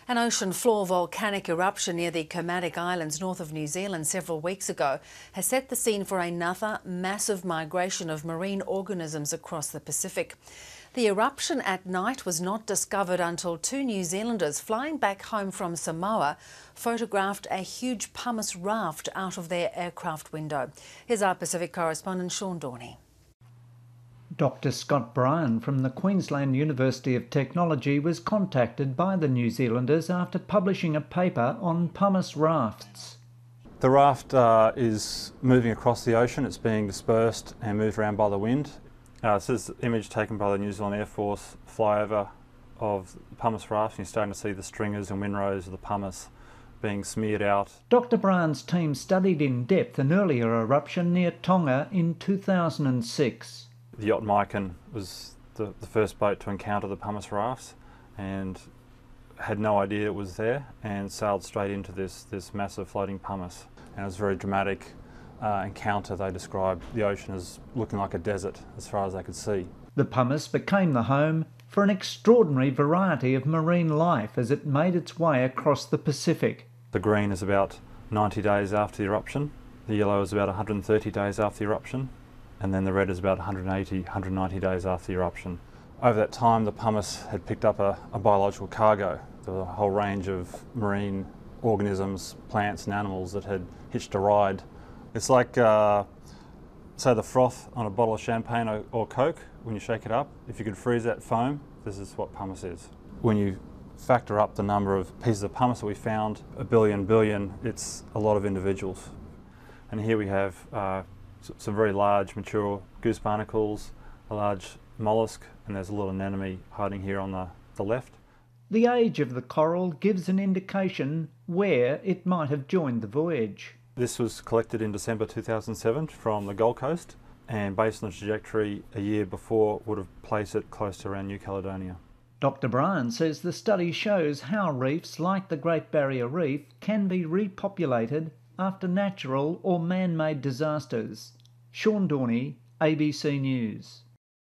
An ocean floor volcanic eruption near the Kermadec Islands north of New Zealand several weeks ago has set the scene for another massive migration of marine organisms across the Pacific. The eruption at night was not discovered until two New Zealanders flying back home from Samoa photographed a huge pumice raft out of their aircraft window. Here's our Pacific correspondent Sean Dorney. Dr Scott Bryan from the Queensland University of Technology was contacted by the New Zealanders after publishing a paper on pumice rafts. The raft is moving across the ocean. It's being dispersed and moved around by the wind. This is an image taken by the New Zealand Air Force flyover of the pumice raft. You're starting to see the stringers and windrows of the pumice being smeared out. Dr Bryan's team studied in depth an earlier eruption near Tonga in 2006. The yacht Myken was the first boat to encounter the pumice rafts and had no idea it was there and sailed straight into this massive floating pumice. And it was a very dramatic encounter. They described the ocean as looking like a desert as far as they could see. The pumice became the home for an extraordinary variety of marine life as it made its way across the Pacific. The green is about 90 days after the eruption, the yellow is about 130 days after the eruption, and then the red is about 190 days after the eruption. Over that time, the pumice had picked up a biological cargo. There was a whole range of marine organisms, plants and animals that had hitched a ride. It's like, say, the froth on a bottle of champagne or Coke. When you shake it up, if you could freeze that foam, this is what pumice is. When you factor up the number of pieces of pumice that we found, a billion, it's a lot of individuals. And here we have some very large mature goose barnacles, a large mollusk, and there's a little anemone hiding here on the left. The age of the coral gives an indication where it might have joined the voyage. This was collected in December 2007 from the Gold Coast, and based on the trajectory a year before would have placed it close to around New Caledonia. Dr Bryan says the study shows how reefs like the Great Barrier Reef can be repopulated after natural or man-made disasters. Sean Dorney, ABC News.